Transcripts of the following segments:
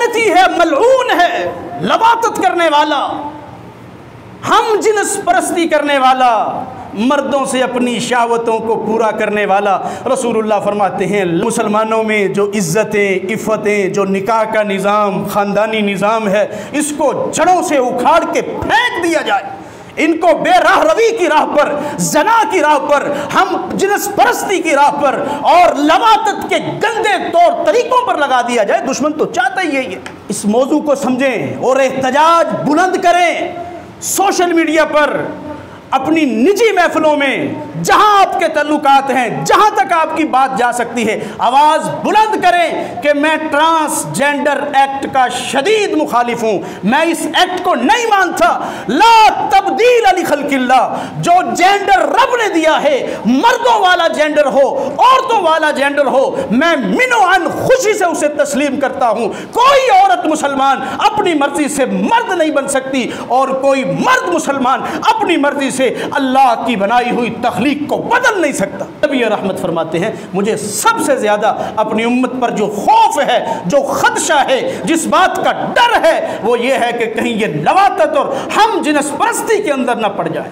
لعنتی ہے، ملعون ہے، لواطت کرنے والا، ہم جنس پرستی کرنے والا، مردوں سے اپنی شہوتوں کو پورا کرنے والا۔ رسول اللہ فرماتے ہیں مسلمانوں میں جو عزتیں، عفتیں، جو نکاح کا نظام، خاندانی نظام ہے، اس کو جڑوں سے اکھاڑ کے پھینک دیا جائے، ان کو بے راہ روی کی راہ پر، زنا کی راہ پر، ہم جنس پرستی کی راہ پر اور لواطت کے گندے طور طریقوں پر لگا دیا جائے۔ دشمن تو چاہتا ہی ہے۔ اس موضوع کو سمجھیں اور احتجاج بلند کریں، سوشل میڈیا پر، اپنی نجی محفلوں میں، جہاں آپ کے تعلقات ہیں، جہاں تک آپ کی بات جا سکتی ہے، آواز بلند کریں کہ میں ٹرانسجینڈر ایکٹ کا شدید مخالف ہوں، میں اس ایکٹ کو نہیں مانتا۔ لا تبدیل لخلق اللہ، جو جینڈر رب نے دیا ہے، مردوں والا جینڈر ہو، عورتوں والا جینڈر ہو، میں من و عن خوشی سے اسے تسلیم کرتا ہوں۔ کوئی عورت مسلمان اپنی مرضی سے مرد نہیں بن سکتی، اور کوئی مرد مسلمان اپنی مرضی سے اللہ کی بنائی ہوئی تخلیق کو بدل نہیں سکتا۔ نبی رحمت فرماتے ہیں مجھے سب سے زیادہ اپنی امت پر جو خوف ہے، جو خدشہ ہے، جس بات کا ڈر ہے، وہ یہ ہے کہ کہیں یہ لواطت اور ہم جنس پرستی کے اندر نہ پڑ جائے،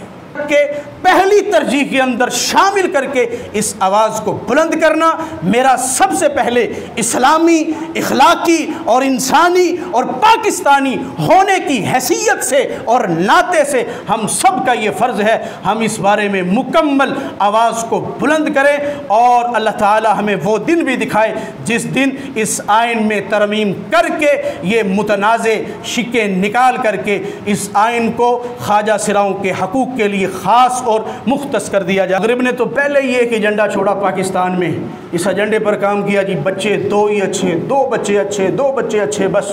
کہ پہلی ترجیح کے اندر شامل کر کے اس آواز کو بلند کرنا میرا سب سے پہلے اسلامی، اخلاقی اور انسانی اور پاکستانی ہونے کی حیثیت سے اور ناطے سے ہم سب کا یہ فرض ہے، ہم اس بارے میں مکمل آواز کو بلند کریں، اور اللہ تعالی ہمیں وہ دن بھی دکھائے جس دن اس آئین میں ترمیم کر کے یہ متنازع شکیں نکال کر کے اس آئین کو خواجہ سراؤں کے حقوق کے لیے خاص اور مختص کر دیا جائے۔ مغرب نے تو پہلے ہی ایک ایجنڈا چھوڑا پاکستان میں، اس ایجنڈے پر کام کیا، جی بچے دو ہی اچھے، دو بچے اچھے، بس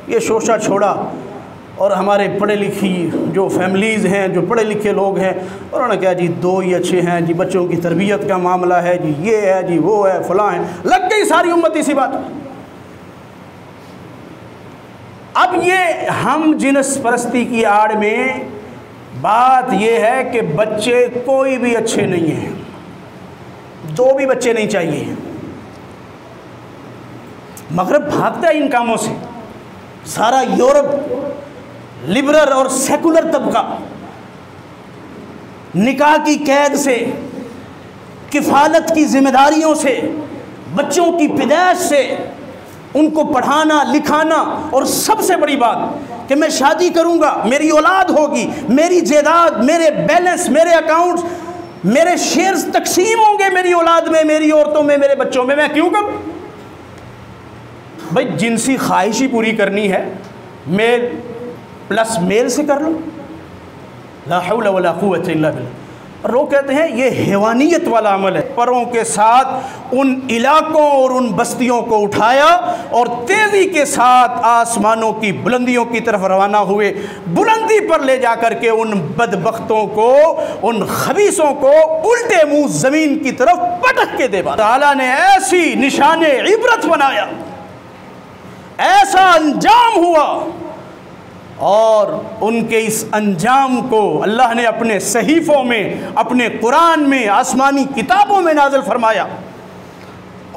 یہ شوشہ چھوڑا، اور ہمارے پڑھے لکھی جو فیملیز ہیں، جو پڑھے لکھے لوگ ہیں، انہوں نے کہا جی دو ہی اچھے ہیں، جی بچوں کی تربیت کا معاملہ ہے، جی یہ ہے، جی وہ ہے، فلاں ہے، لگ گئی ساری امت اسی بات۔ اب یہ ہم جنس پرستی کی آڑ میں بات یہ ہے کہ بچے کوئی بھی اچھے نہیں ہیں، دو بھی بچے نہیں چاہیے۔ مغرب بھاگتا ہے ان کاموں سے، سارا یورپ لبرل اور سیکولر طبقہ نکاح کی قید سے، کفالت کی ذمہ داریوں سے، بچوں کی پیدائش سے، ان کو پڑھانا لکھانا، اور سب سے بڑی بات کہ میں شادی کروں گا، میری اولاد ہوگی، میری جائیداد، میرے بیلنس، میرے اکاؤنٹس، میرے شیئرز تقسیم ہوں گے میری اولاد میں، میری عورتوں میں، میرے بچوں میں، میں کیوں کروں؟ بھائی جنسی خواہش ہی پوری کرنی ہے، میل پلس میل سے کر لو، لا حول ولا قوت الا باللہ۔ اور لوگ کہتے ہیں یہ حیوانیت والا عمل ہے۔ پروں کے ساتھ ان علاقوں اور ان بستیوں کو اٹھایا اور تیزی کے ساتھ آسمانوں کی بلندیوں کی طرف روانہ ہوئے، بلندی پر لے جا کر کے ان بدبختوں کو، ان خبیثوں کو الٹے منہ زمین کی طرف پٹک کے دے مارا۔ تعالیٰ نے ایسی نشان عبرت بنایا، ایسا انجام ہوا، اور ان کے اس انجام کو اللہ نے اپنے صحیفوں میں، اپنے قرآن میں، آسمانی کتابوں میں نازل فرمایا،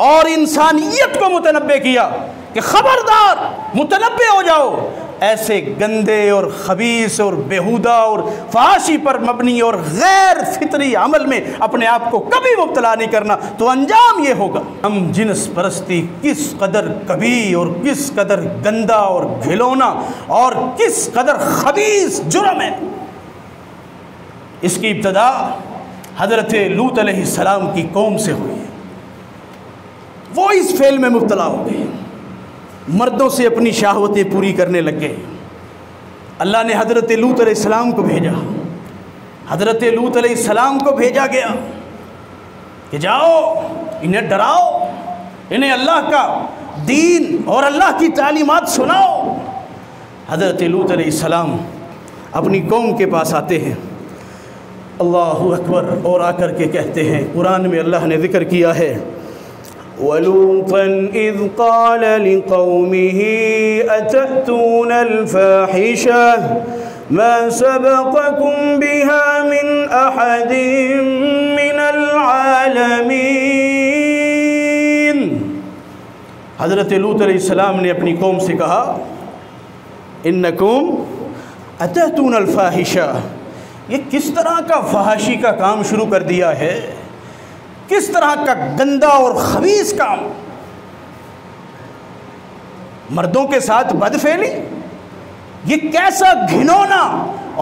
اور انسانیت کو متنبع کیا کہ خبردار متنبع ہو جاؤ، ایسے گندے اور خبیث اور بیہودہ اور فحاشی پر مبنی اور غیر فطری عمل میں اپنے آپ کو کبھی مبتلا نہیں کرنا، تو انجام یہ ہوگا۔ ہم جنس پرستی کس قدر کبھی اور کس قدر گندا اور گھلونا اور کس قدر خبیث جرم ہے، اس کی ابتدا حضرت لوط علیہ السلام کی قوم سے ہوئی ہے۔ وہ اس فعل میں مبتلا ہو گئے، مردوں سے اپنی شہوتیں پوری کرنے لگ گئے۔ اللہ نے حضرت لوط علیہ السلام کو بھیجا، حضرت لوط علیہ السلام کو بھیجا گیا کہ جاؤ انہیں ڈراؤ، انہیں اللہ کا دین اور اللہ کی تعلیمات سناؤ۔ حضرت لوط علیہ السلام اپنی قوم کے پاس آتے ہیں، اللہ اکبر، اور آ کر کے کہتے ہیں، قرآن میں اللہ نے ذکر کیا ہے، وَلُوطًا إِذْ قَالَ لِقَوْمِهِ أَتَأْتُونَ الْفَاحِشَةَ مَا سَبَقَكُمْ بِهَا مِنْ أَحَدٍ مِنَ الْعَالَمِينَ۔ حضرت لوط علیہ السلام نے اپنی قوم سے کہا انکم اتأتون الفاحشہ، یہ کس طرح کا فحاشی کا کام شروع کر دیا ہے، کس طرح کا گندا اور خبیث کام، مردوں کے ساتھ بدفعلی، یہ کیسا گھنونا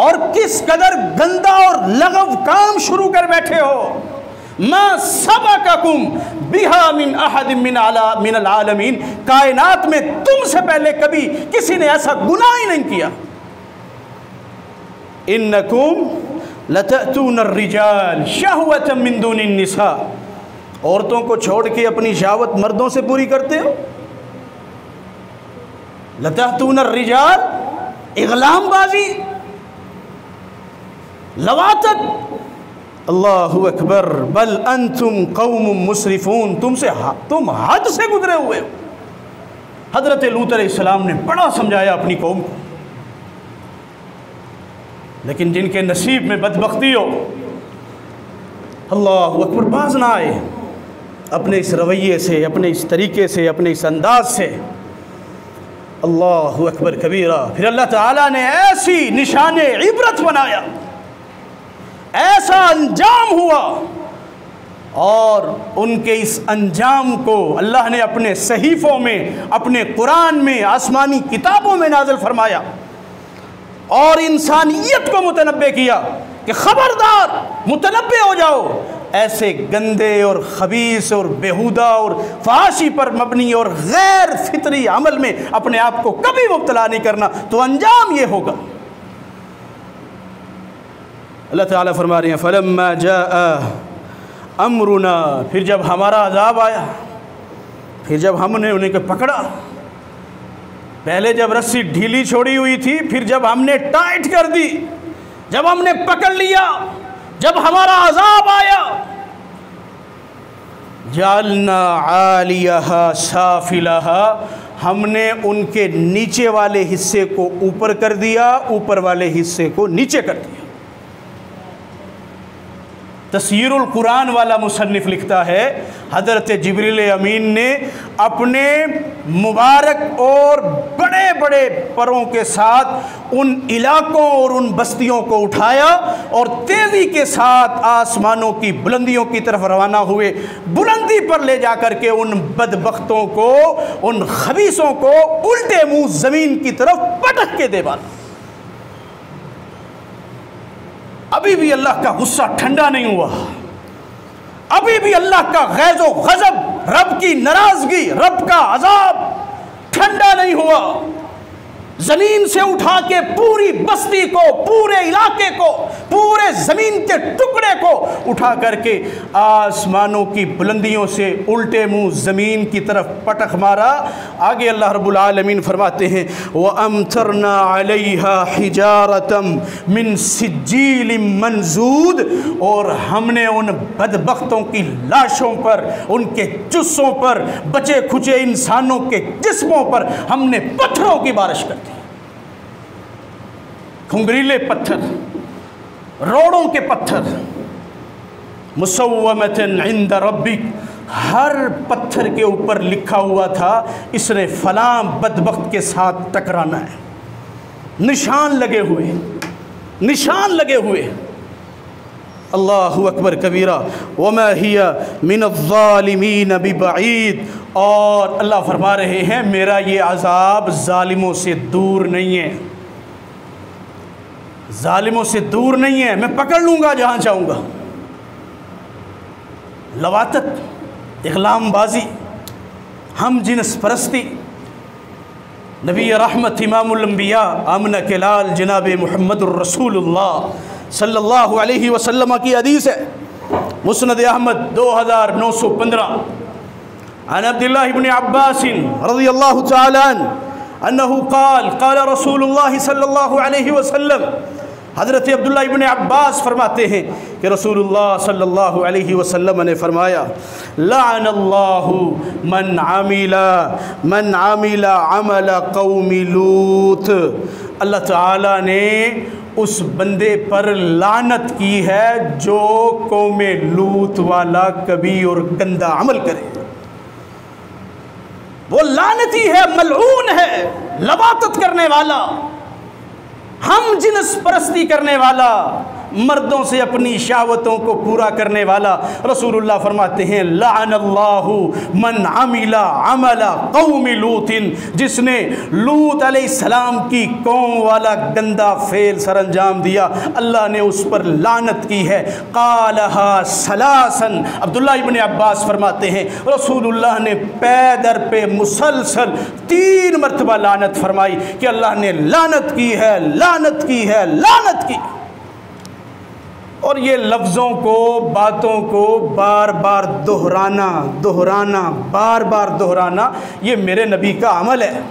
اور کس قدر گندا اور لغو کام شروع کر بیٹھے ہو۔ ما سبقکم بہا من احد من العالمین، کائنات میں تم سے پہلے کبھی کسی نے ایسا گناہ ہی نہیں کیا۔ انکم لتأتون الرجال شہوۃ من دون النساء، عورتوں کو چھوڑ کے اپنی شہوت مردوں سے پوری کرتے ہو۔ لتأتون الرجال، اغلام بازی، لواطت، اللہ اکبر، بل انتم قوم مسرفون، تم حد سے گزرے ہوئے ہو۔ حضرت لوط علیہ السلام نے بڑا سمجھایا اپنی قوم کو، لیکن جن کے نصیب میں بدبختی ہو، اللہ اکبر، باز نہ آئے اپنے اس رویے سے، اپنے اس طریقے سے، اپنے اس انداز سے۔ اللہ اکبر کبیرہ۔ پھر اللہ تعالیٰ نے ایسی نشان عبرت بنایا، ایسا انجام ہوا، اور ان کے اس انجام کو اللہ نے اپنے صحیفوں میں، اپنے قرآن میں، آسمانی کتابوں میں نازل فرمایا، اور انسانیت کو متنبع کیا کہ خبردار، متنبع ہو جاؤ، ایسے گندے اور خبیث اور بیہودہ اور فحاشی پر مبنی اور غیر فطری عمل میں اپنے آپ کو کبھی مبتلا نہیں کرنا، تو انجام یہ ہوگا۔ اللہ تعالیٰ فرما رہے ہیں فَلَمَّا جَاءَ أَمْرُنَا، پھر جب ہمارا عذاب آیا، پھر جب ہم نے انہیں کو پکڑا، پہلے جب رسی ڈھیلی چھوڑی ہوئی تھی، پھر جب ہم نے ٹائٹ کر دی، جب ہم نے پکڑ لیا، جب ہمارا عذاب آیا، جعلنا عالیہا سافلہا، ہم نے ان کے نیچے والے حصے کو اوپر کر دیا، اوپر والے حصے کو نیچے کر دیا۔ تفسیر القرآن والا مصنف لکھتا ہے حضرت جبریل امین نے اپنے مبارک اور بڑے بڑے پروں کے ساتھ ان علاقوں اور ان بستیوں کو اٹھایا اور تیزی کے ساتھ آسمانوں کی بلندیوں کی طرف روانہ ہوئے، بلندی پر لے جا کر کے ان بدبختوں کو، ان خبیثوں کو الٹے منہ زمین کی طرف پٹک کے دے ڈالا۔ ابھی بھی اللہ کا غصہ ٹھنڈا نہیں ہوا، ابھی بھی اللہ کا غیظ و غضب، رب کی ناراضگی، رب کا عذاب ٹھنڈا نہیں ہوا۔ زمین سے اٹھا کے پوری بستی کو، پورے علاقے کو، پورے زمین کے ٹکڑے کو اٹھا کر کے آسمانوں کی بلندیوں سے الٹے منہ زمین کی طرف پٹخ مارا۔ آگے اللہ رب العالمین فرماتے ہیں وَأَمْطَرْنَا عَلَيْهَا حِجَارَةً مِّن سِجِّيلٍ مَّنْضُودٍ، اور ہم نے ان بدبختوں کی لاشوں پر، ان کے جثوں پر، بچے کھچے انسانوں کے جسموں پر ہم نے پتھروں کی بارش کر دی، کھنگریلے پتھر، روڑوں کے پتھر، مُسَوَّمَةً عِندَ رَبِّكَ، ہر پتھر کے اوپر لکھا ہوا تھا اس نے فلاں بدبخت کے ساتھ ٹکرانا ہے، نشان لگے ہوئے، نشان لگے ہوئے۔ اللہ اکبر کبیرہ۔ وَمَا هِيَ مِنَ الظَّالِمِينَ بِبَعِيدٍ، اور اللہ فرما رہے ہیں میرا یہ عذاب ظالموں سے دور نہیں ہے، ظالموں سے دور نہیں ہے، میں پکڑ لوں گا جہاں چاہوں گا۔ لواطت، اغلام بازی، ہم جنس پرستی، نبی رحمت امام الانبیاء آمنہ کے لال جناب محمد الرسول اللہ صلی اللہ علیہ وسلم کی حدیث ہے، مسند احمد 2915، عن عبداللہ بن عباس رضی اللہ تعالی عنہ انہو قال رسول اللہ صلی اللہ علیہ وسلم، حضرت عبداللہ ابن عباس فرماتے ہیں کہ رسول اللہ صلی اللہ علیہ وسلم نے فرمایا لعن اللہ من عمل عمل قوم لوط، اللہ تعالیٰ نے اس بندے پر لعنت کی ہے جو قوم لوط والا کبھی اور گندہ عمل کرے، وہ لعنتی ہے، ملعون ہے، لواطت کرنے والا، ہم جنس پرستی کرنے والا، مردوں سے اپنی شہوتوں کو پورا کرنے والا۔ رسول اللہ فرماتے ہیں لعن اللہ من عمل عمل قوم لوط، جس نے لوط علیہ السلام کی قوم والا گندا فعل سر انجام دیا، اللہ نے اس پر لعنت کی ہے۔ قالها ثلاثا، عبداللہ ابن عباس فرماتے ہیں رسول اللہ نے پے در پہ مسلسل 3 مرتبہ لعنت فرمائی کہ اللہ نے لعنت کی ہے، لعنت کی ہے، لعنت کی۔ اور یہ لفظوں کو، باتوں کو بار بار دہرانا، بار بار دہرانا، یہ میرے نبی کا عمل ہے۔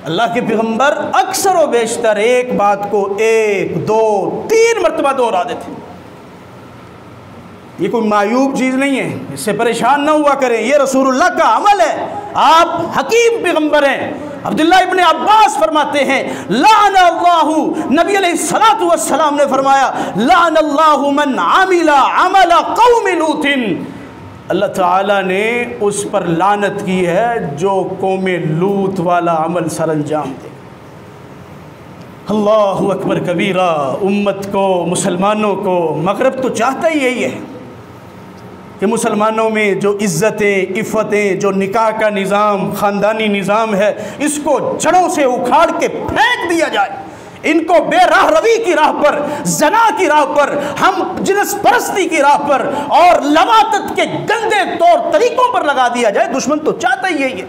اللہ کے پیغمبر اکثر و بیشتر ایک بات کو 1، 2، 3 مرتبہ دہرا دیتے۔ یہ کوئی معیوب چیز نہیں ہے، اس سے پریشان نہ ہوا کریں، یہ رسول اللہ کا عمل ہے۔ آپ حکیم پیغمبر ہیں۔ عبداللہ ابن عباس فرماتے ہیں لعن اللہ، نبی علیہ السلام نے فرمایا لعن اللہ من عمل عمل قوم لوط، اللہ تعالیٰ نے اس پر لعنت کی ہے جو قوم لوط والا عمل سر انجام دے۔ اللہ اکبر کبیرہ۔ امت کو، مسلمانوں کو، مغرب تو چاہتا ہی یہی ہے کہ مسلمانوں میں جو عزتیں، عفتیں، جو نکاح کا نظام، خاندانی نظام ہے، اس کو جڑوں سے اکھاڑ کے پھینک دیا جائے۔ ان کو بے راہ روی کی راہ پر، زنا کی راہ پر، ہم جنس پرستی کی راہ پر اور لواطت کے گندے طور طریقوں پر لگا دیا جائے۔ دشمن تو چاہتا ہی یہی ہے۔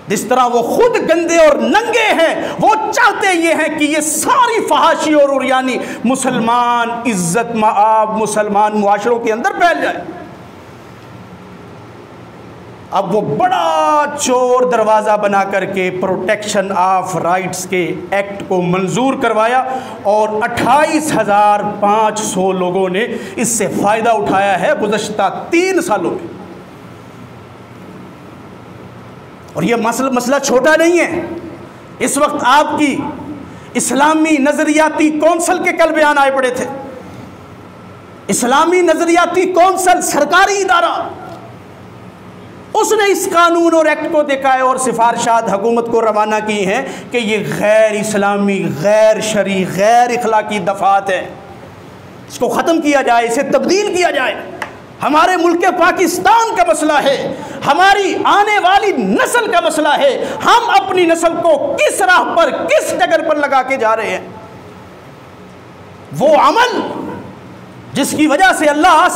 جس طرح وہ خود گندے اور ننگے ہیں، وہ چاہتے یہ ہیں کہ یہ ساری فحاشی اور عریانی مسلمان عزت مآب مسلمان معاشروں کے اندر پھیل جائے۔ اب وہ بڑا چور دروازہ بنا کر کے پروٹیکشن آف رائٹس کے ایکٹ کو منظور کروایا اور 28,500 لوگوں نے اس سے فائدہ اٹھایا ہے گزشتہ 3 سالوں میں۔ اور یہ مسئلہ چھوٹا نہیں ہے۔ اس وقت آپ کی اسلامی نظریاتی کونسل کے کل بیان آئے پڑے تھے۔ اسلامی نظریاتی کونسل سرکاری ادارہ، اس نے اس قانون اور ایکٹ کو دیکھا ہے اور سفارشات حکومت کو روانہ کی ہیں کہ یہ غیر اسلامی، غیر شرعی، غیر اخلاقی دفعات ہے، اس کو ختم کیا جائے، اسے تبدیل کیا جائے۔ ہمارے ملک پاکستان کا مسئلہ ہے، ہماری آنے والی نسل کا مسئلہ ہے، ہم اپنی نسل کو کس راہ پر، کس ڈگر پر لگا کے جا رہے ہیں۔ وہ عمل جس کی وجہ سے اللہ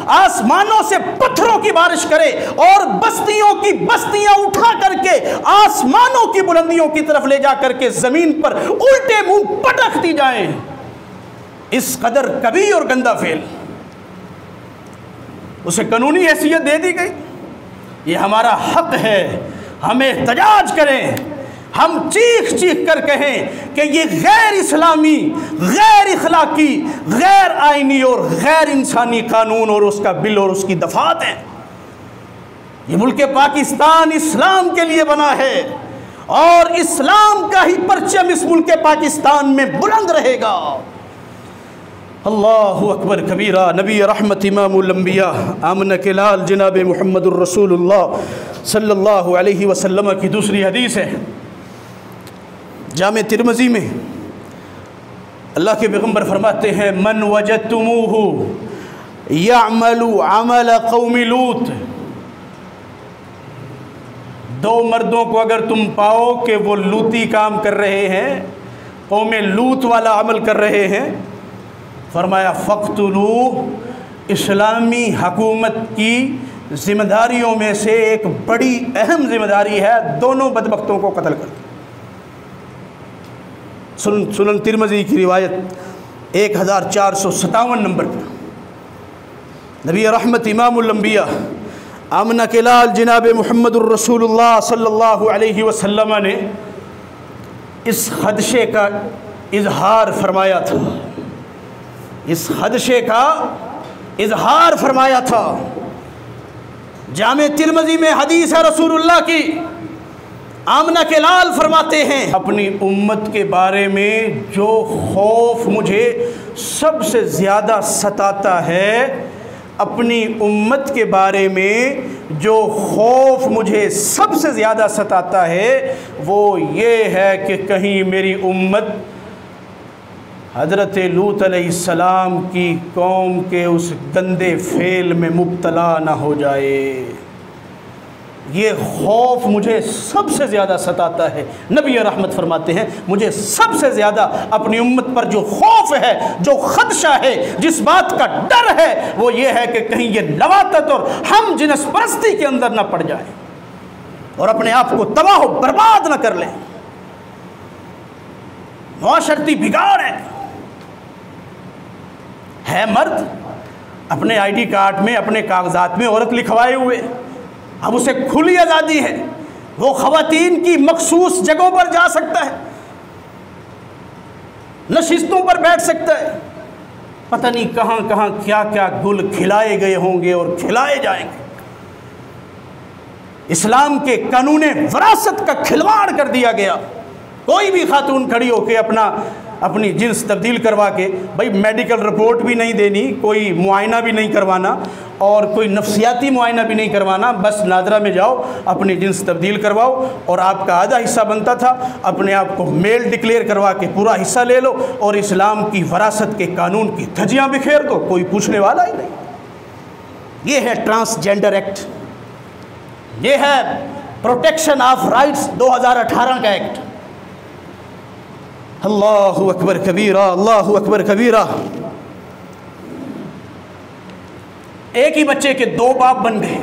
آسمانوں سے پتھروں کی بارش کرے اور بستیوں کی بستیاں اٹھا کر کے آسمانوں کی بلندیوں کی طرف لے جا کر کے زمین پر الٹے منہ پٹک دی جائیں، اس قدر کبھی اور گندا فعل، اسے قانونی حیثیت دے دی گئی۔ یہ ہمارا حق ہے، ہم احتجاج کریں، ہم چیخ چیخ کر کہیں کہ یہ غیر اسلامی، غیر اخلاقی، غیر آئینی اور غیر انسانی قانون اور اس کا بل اور اس کی دفعات ہیں۔ یہ ملک پاکستان اسلام کے لیے بنا ہے اور اسلام کا ہی پرچم اس ملک پاکستان میں بلند رہے گا۔ اللہ اکبر کبیرہ۔ نبی رحمت امام الانبیاء آمنہ کے لال جناب محمد الرسول اللہ صلی اللہ علیہ وسلم کی دوسری حدیث ہے، جامع ترمذی میں اللہ کے پیغمبر فرماتے ہیں من وجدتموہ یعمل عمل قوم لوط، 2 مردوں کو اگر تم پاؤ کہ وہ لوطی کام کر رہے ہیں، قوم لوط والا عمل کر رہے ہیں، فرمایا فقتلوا، اسلامی حکومت کی ذمہ داریوں میں سے ایک بڑی اہم ذمہ داری ہے دونوں بدبختوں کو قتل کر دو۔ سنن ترمذی کی روایت 1457 نمبر پر نبی رحمت امام الانبیاء آمنہ کے لال جناب محمد الرسول اللہ صلی اللہ علیہ وسلم نے اس خدشے کا اظہار فرمایا تھا، اس خدشے کا اظہار فرمایا تھا۔ جامع ترمذی میں حدیث ہے رسول اللہ کی، آمنہ کے لال فرماتے ہیں اپنی امت کے بارے میں جو خوف مجھے سب سے زیادہ ستاتا ہے، اپنی امت کے بارے میں جو خوف مجھے سب سے زیادہ ستاتا ہے وہ یہ ہے کہ کہیں میری امت حضرت لوط علیہ السلام کی قوم کے اس گندے فعل میں مبتلا نہ ہو جائے۔ یہ خوف مجھے سب سے زیادہ ستاتا ہے۔ نبی رحمت فرماتے ہیں مجھے سب سے زیادہ اپنی امت پر جو خوف ہے، جو خدشہ ہے، جس بات کا ڈر ہے، وہ یہ ہے کہ کہیں یہ لواطت اور ہم جنس پرستی کے اندر نہ پڑ جائے اور اپنے آپ کو تباہ و برباد نہ کر لیں۔ معاشرتی بگاڑ ہے مرد اپنے آئی ڈی کارڈ میں، اپنے کاغذات میں عورت لکھوائے ہوئے، اب اسے کھلی آزادی ہے، وہ خواتین کی مخصوص جگہوں پر جا سکتا ہے، نشستوں پر بیٹھ سکتا ہے، پتہ نہیں کہاں کہاں کیا کیا گل کھلائے گئے ہوں گے اور کھلائے جائیں گے۔ اسلام کے قانون وراثت کا کھلواڑ کر دیا گیا۔ کوئی بھی خاتون کھڑی ہو کے اپنی جنس تبدیل کروا کے، بھائی میڈیکل رپورٹ بھی نہیں دینی، کوئی معائنہ بھی نہیں کروانا اور کوئی نفسیاتی معائنہ بھی نہیں کروانا، بس نادرہ میں جاؤ اپنی جنس تبدیل کرواؤ اور آپ کا آدھا حصہ بنتا تھا اپنے آپ کو میل ڈکلیئر کروا کے پورا حصہ لے لو اور اسلام کی وراثت کے قانون کی دھجیاں بکھیر دو، کوئی پوچھنے والا ہی نہیں۔ یہ ہے ٹرانسجینڈر ایکٹ، یہ ہے پروٹیکشن آف رائٹس 2018 کا ایکٹ۔ اللہ اکبر کبیرہ، اللہ اکبر کبیرہ۔ ایک ہی بچے کے دو باپ بن گئے،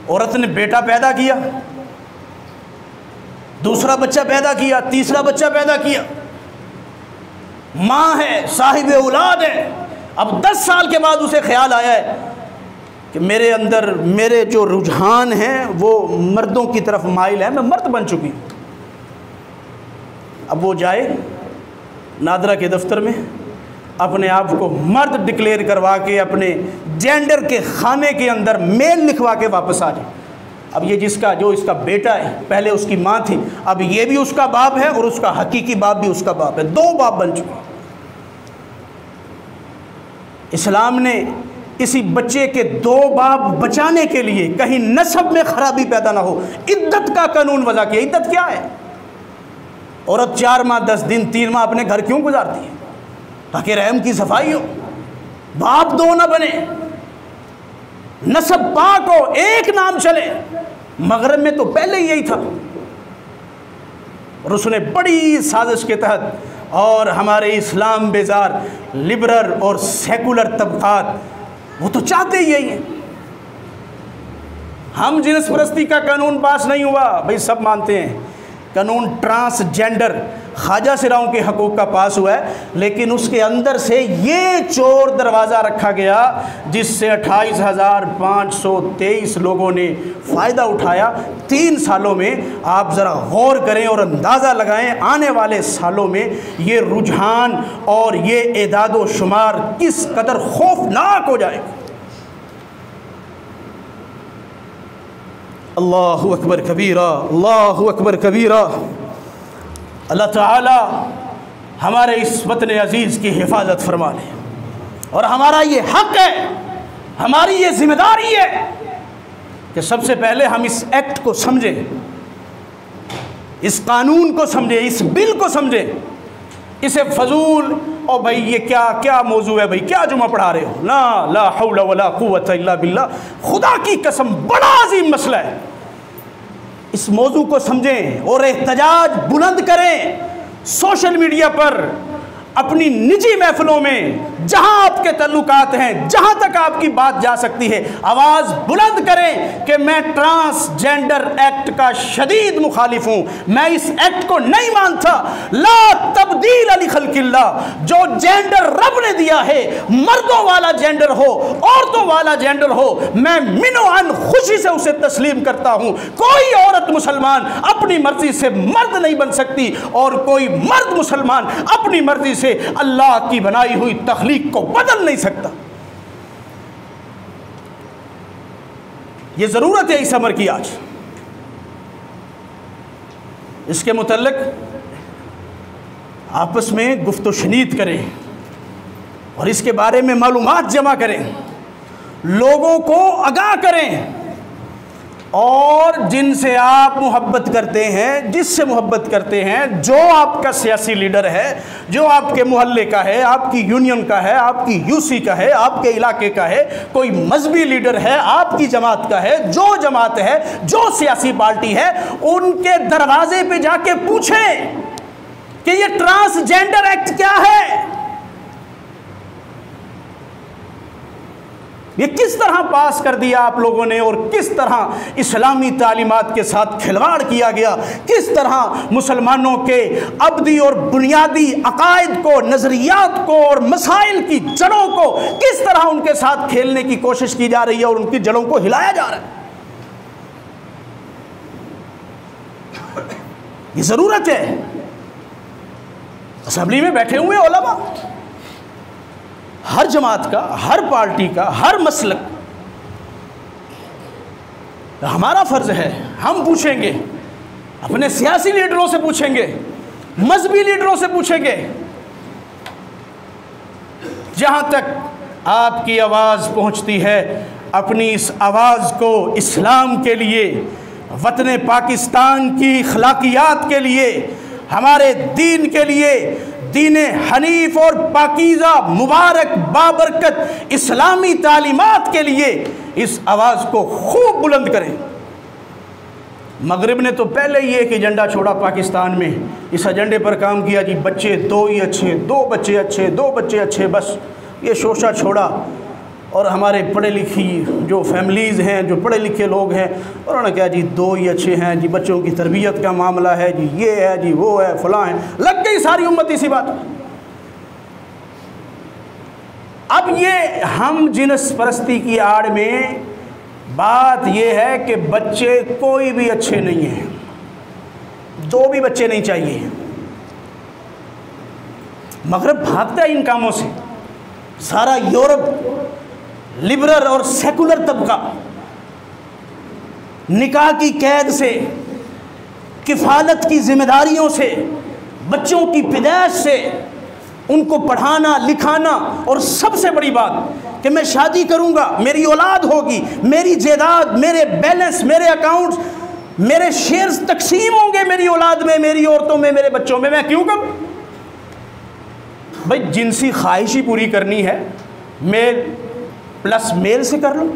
عورت نے بیٹا پیدا کیا، دوسرا بچہ پیدا کیا، تیسرا بچہ پیدا کیا، ماں ہے، صاحب اولاد ہے، اب 10 سال کے بعد اسے خیال آیا ہے کہ میرے اندر میرے جو رجحان ہیں وہ مردوں کی طرف مائل ہے، میں مرد بن چکی ہوں۔ اب وہ جائے نادرہ کے دفتر میں اپنے آپ کو مرد ڈکلیئر کروا کے اپنے جینڈر کے خانے کے اندر میل لکھوا کے واپس آ جائے۔ اب یہ جو اس کا بیٹا ہے، پہلے اس کی ماں تھی، اب یہ بھی اس کا باپ ہے اور اس کا حقیقی باپ بھی اس کا باپ ہے، 2 باپ بن چکے۔ اسلام نے اسی بچے کے 2 باپ بچانے کے لیے کہیں نسب میں خرابی پیدا نہ ہو عدت کا قانون وضع کیا۔ عدت کیا ہے؟ عورت 4 ماہ 10 دن 3 ماہ اپنے گھر کیوں گزارتی ہے؟ تاکہ رحم کی صفائی ہو، باپ 2 نہ بنے، نسب پاک ہو، ایک نام چلے۔ مغرب میں تو پہلے ہی یہی تھا اور اس نے بڑی سازش کے تحت اور ہمارے اسلام بیزار لبرل اور سیکولر طبقات وہ تو چاہتے ہی یہی ہیں۔ ہم جنس پرستی کا قانون پاس نہیں ہوا، بھائی سب مانتے ہیں، قانون ٹرانسجینڈر خواجہ سراؤں کے حقوق کا پاس ہوا ہے، لیکن اس کے اندر سے یہ چور دروازہ رکھا گیا جس سے 28,523 لوگوں نے فائدہ اٹھایا 3 سالوں میں۔ آپ ذرا غور کریں اور اندازہ لگائیں آنے والے سالوں میں یہ رجحان اور یہ اعداد و شمار کس قدر خوفناک ہو جائے گا۔ اللہ اکبر کبیرہ، اللہ اکبر کبیرہ۔ اللہ تعالی ہمارے اس وطن عزیز کی حفاظت فرما لے، اور ہمارا یہ حق ہے، ہماری یہ ذمہ داری ہے کہ سب سے پہلے ہم اس ایکٹ کو سمجھیں، اس قانون کو سمجھیں، اس بل کو سمجھیں، اسے فضول اور بھائی یہ کیا موضوع ہے، بھائی کیا جمعہ پڑھا رہے ہو، لا حول ولا قوت الا باللہ، خدا کی قسم بڑا عظیم مسئلہ ہے۔ اس موضوع کو سمجھیں اور احتجاج بلند کریں، سوشل میڈیا پر، اپنی نجی محفلوں میں، جہاں آپ کے تعلقات ہیں، جہاں تک آپ کی بات جا سکتی ہے، آواز بلند کریں کہ میں ٹرانسجینڈر ایکٹ کا شدید مخالف ہوں، میں اس ایکٹ کو نہیں مانتا۔ لا تبدیل لخلق اللہ، جو جینڈر رب نے دیا ہے، مردوں والا جینڈر ہو، عورتوں والا جینڈر ہو، میں منوعاً خوشی سے اسے تسلیم کرتا ہوں۔ کوئی عورت مسلمان اپنی مرضی سے مرد نہیں بن سکتی اور کوئی مرد مسلمان اپنی مرضی سے اللہ کی بنائی ہوئی تخلیق کو بدل نہیں سکتا۔ یہ ضرورت ہے اس امر کی آج۔ اس کے متعلق آپس میں گفت و شنید کریں اور اس کے بارے میں معلومات جمع کریں، لوگوں کو آگاہ کریں، اور جن سے آپ محبت کرتے ہیں، جس سے محبت کرتے ہیں، جو آپ کا سیاسی لیڈر ہے، جو آپ کے محلے کا ہے، آپ کی یونین کا ہے، آپ کی یو سی کا ہے، آپ کے علاقے کا ہے، کوئی مذہبی لیڈر ہے، آپ کی جماعت کا ہے، جو جماعت ہے، جو سیاسی پارٹی ہے، ان کے دروازے پہ جا کے پوچھیں کہ یہ ٹرانسجینڈر ایکٹ کیا ہے، یہ کس طرح پاس کر دیا آپ لوگوں نے، اور کس طرح اسلامی تعلیمات کے ساتھ کھلواڑ کیا گیا، کس طرح مسلمانوں کے ابدی اور بنیادی عقائد کو، نظریات کو اور مسائل کی جڑوں کو کس طرح ان کے ساتھ کھیلنے کی کوشش کی جا رہی ہے اور ان کی جڑوں کو ہلایا جا رہا ہے۔ یہ ضرورت ہے۔ اسمبلی میں بیٹھے ہوئے علماء، ہر جماعت کا، ہر پارٹی کا، ہر مسلک، ہمارا فرض ہے ہم پوچھیں گے، اپنے سیاسی لیڈروں سے پوچھیں گے، مذہبی لیڈروں سے پوچھیں گے، جہاں تک آپ کی آواز پہنچتی ہے اپنی اس آواز کو اسلام کے لیے، وطن پاکستان کی اخلاقیات کے لیے، ہمارے دین کے لیے، دین حنیف اور پاکیزہ مبارک بابرکت اسلامی تعلیمات کے لیے اس آواز کو خوب بلند کریں۔ مغرب نے تو پہلے ہی ایک ایجنڈا چھوڑا پاکستان میں، اس ایجنڈے پر کام کیا، جی بچے دو ہی اچھے، دو بچے اچھے، دو بچے اچھے، بس یہ شوشہ چھوڑا، اور ہمارے پڑھے لکھی جو فیملیز ہیں، جو پڑھے لکھے لوگ ہیں، انہوں نے کہا جی دو ہی اچھے ہیں، جی بچوں کی تربیت کا معاملہ ہے، جی یہ ہے، جی وہ ہے، فلاں ہے، لگ گئی ساری امت اسی بات۔ اب یہ ہم جنس پرستی کی آڑ میں بات یہ ہے کہ بچے کوئی بھی اچھے نہیں ہیں، دو بھی بچے نہیں چاہیے۔ مغرب بھاگتا ہے ان کاموں سے، سارا یورپ لبرل اور سیکولر طبقہ نکاح کی قید سے، کفالت کی ذمہ داریوں سے، بچوں کی پیدائش سے، ان کو پڑھانا لکھانا، اور سب سے بڑی بات کہ میں شادی کروں گا، میری اولاد ہوگی، میری جائیداد، میرے بیلنس، میرے اکاؤنٹس، میرے شیئرز تقسیم ہوں گے میری اولاد میں، میری عورتوں میں، میرے بچوں میں، میں کیوں کروں؟ بھائی جنسی خواہش ہی پوری کرنی ہے، میل پلس میل سے کر لو،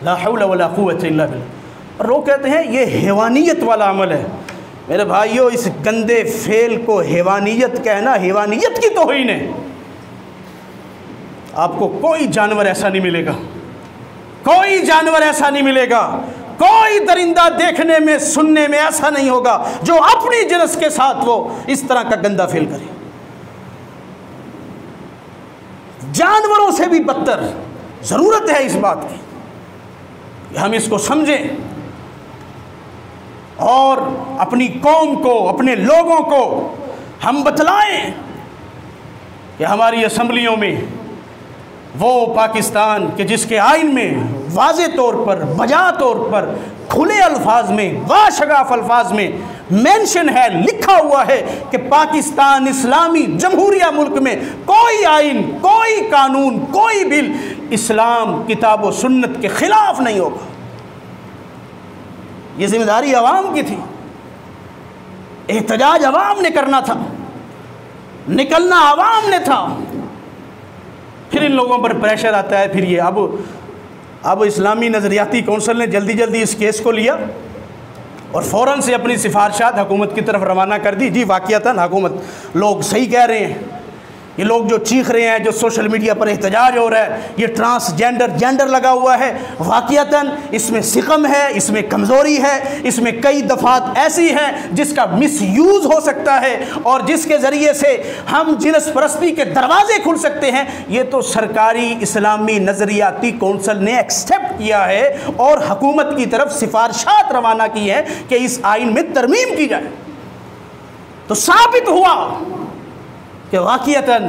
لا حول ولا قوت الا باللہ۔ اور لوگ کہتے ہیں یہ حیوانیت والا عمل ہے۔ میرے بھائیو، اس گندے فعل کو حیوانیت کہنا حیوانیت کی توہین ہے۔ آپ کو کوئی جانور ایسا نہیں ملے گا، کوئی جانور ایسا نہیں ملے گا، کوئی درندہ دیکھنے میں سننے میں ایسا نہیں ہوگا جو اپنی جنس کے ساتھ وہ اس طرح کا گندہ فعل کرے۔ جانوروں سے بھی بدتر ضرورت ہے اس بات کی کہ ہم اس کو سمجھیں اور اپنی قوم کو، اپنے لوگوں کو ہم بتلائیں کہ ہماری اسمبلیوں میں وہ پاکستان کہ جس کے آئین میں واضح طور پر، بجا طور پر، کھلے الفاظ میں، واشگاف الفاظ میں مینشن ہے، لکھا ہوا ہے کہ پاکستان اسلامی جمہوریہ ملک میں کوئی آئین، کوئی قانون، کوئی بل اسلام کتاب و سنت کے خلاف نہیں ہوگا۔ یہ ذمہ داری عوام کی تھی، احتجاج عوام نے کرنا تھا، نکلنا عوام نے تھا۔ پھر ان لوگوں پر پریشر آتا ہے، پھر یہ اب اسلامی نظریاتی کونسل نے جلدی جلدی اس کیس کو لیا اور فوراً سے اپنی سفارشات حکومت کی طرف روانہ کر دی۔ جی واقعتاً حکومت لوگ صحیح کہہ رہے ہیں، یہ لوگ جو چیخ رہے ہیں، جو سوشل میڈیا پر احتجاج ہو رہا ہے، یہ جینڈر لگا ہوا ہے، واقعتاً اس میں سقم ہے، اس میں کمزوری ہے، اس میں کئی دفعات ایسی ہیں جس کا مس یوز ہو سکتا ہے اور جس کے ذریعے سے ہم جنس پرستی کے دروازے کھل سکتے ہیں۔ یہ تو سرکاری اسلامی نظریاتی کونسل نے ایکسیپٹ کیا ہے اور حکومت کی طرف سفارشات روانہ کی ہیں کہ اس آئین میں ترمیم کی جائے۔ تو ثابت ہوا کہ واقعتاً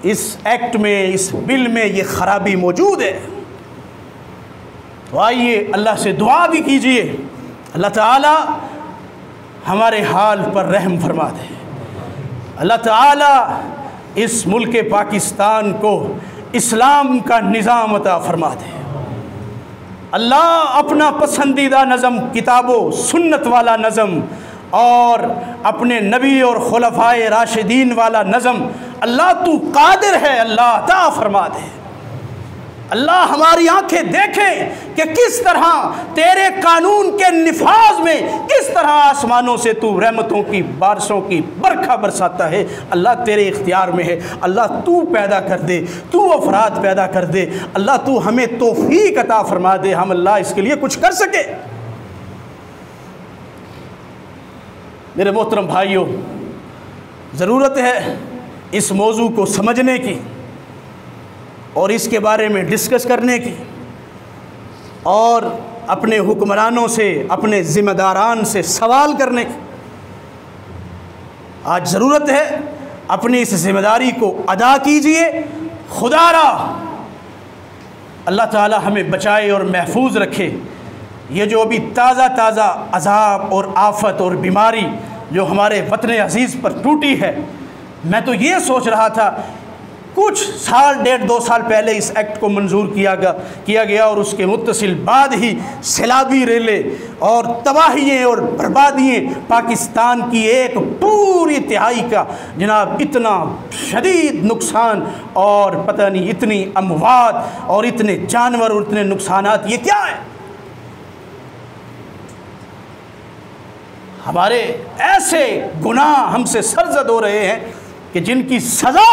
اس ایکٹ میں، اس بل میں یہ خرابی موجود ہے۔ تو آئیے اللہ سے دعا بھی کیجئے، اللہ تعالی ہمارے حال پر رحم فرما دے، اللہ تعالی اس ملک پاکستان کو اسلام کا نظام عطا فرما دے۔ اللہ اپنا پسندیدہ نظم، کتاب و سنت والا نظم اور اپنے نبی اور خلفائے راشدین والا نظم، اللہ تو قادر ہے، اللہ عطا فرما دے۔ اللہ ہماری آنکھیں دیکھیں کہ کس طرح تیرے قانون کے نفاذ میں کس طرح آسمانوں سے تو رحمتوں کی بارشوں کی برکھا برساتا ہے۔ اللہ تیرے اختیار میں ہے، اللہ تو پیدا کر دے، تو افراد پیدا کر دے، اللہ تو ہمیں توفیق عطا فرما دے، ہم اللہ اس کے لیے کچھ کر سکے۔ میرے محترم بھائیوں، ضرورت ہے اس موضوع کو سمجھنے کی اور اس کے بارے میں ڈسکس کرنے کی، اور اپنے حکمرانوں سے، اپنے ذمہ داران سے سوال کرنے کی۔ آج ضرورت ہے اپنی اس ذمہ داری کو ادا کیجئے۔ خدا را اللہ تعالی ہمیں بچائے اور محفوظ رکھے۔ یہ جو ابھی تازہ عذاب اور آفت اور بیماری جو ہمارے وطن عزیز پر ٹوٹی ہے، میں تو یہ سوچ رہا تھا کچھ سال، 1.5-2 سال پہلے اس ایکٹ کو منظور کیا گیا اور اس کے متصل بعد ہی سیلابی ریلیں اور تباہیاں اور بربادیاں، پاکستان کی ایک پوری تہائی کا جناب اتنا شدید نقصان اور پتہ نہیں اتنی اموات اور اتنے جانور اور اتنے نقصانات، یہ کیا ہے؟ ہمارے ایسے گناہ ہم سے سرزد ہو رہے ہیں کہ جن کی سزا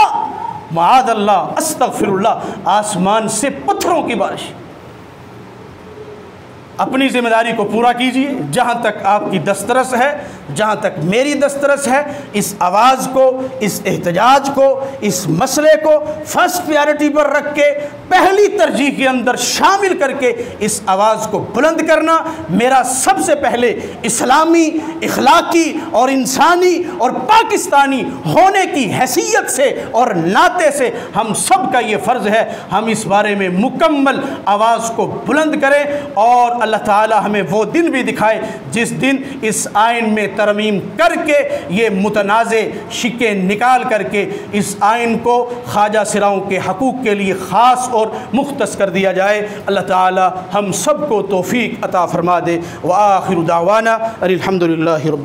معاذ اللہ، استغفر اللہ، آسمان سے پتھروں کی بارش۔ اپنی ذمہ داری کو پورا کیجئے، جہاں تک آپ کی دسترس ہے، جہاں تک میری دسترس ہے، اس آواز کو، اس احتجاج کو، اس مسئلے کو فرسٹ پریارٹی پر رکھ کے، پہلی ترجیح کے اندر شامل کر کے اس آواز کو بلند کرنا میرا سب سے پہلے اسلامی، اخلاقی اور انسانی اور پاکستانی ہونے کی حیثیت سے اور ناطے سے ہم سب کا یہ فرض ہے، ہم اس بارے میں مکمل آواز کو بلند کریں، اور اللہ تعالی ہمیں وہ دن بھی دکھائے جس دن اس آئین میں ترمیم کر کے یہ متنازع شکیں نکال کر کے اس آئین کو خواجہ سراؤں کے حقوق کے لیے خاص اور مختص کر دیا جائے۔ اللہ تعالی ہم سب کو توفیق عطا فرما دے۔ وآخر دعوانا الحمدللہ رب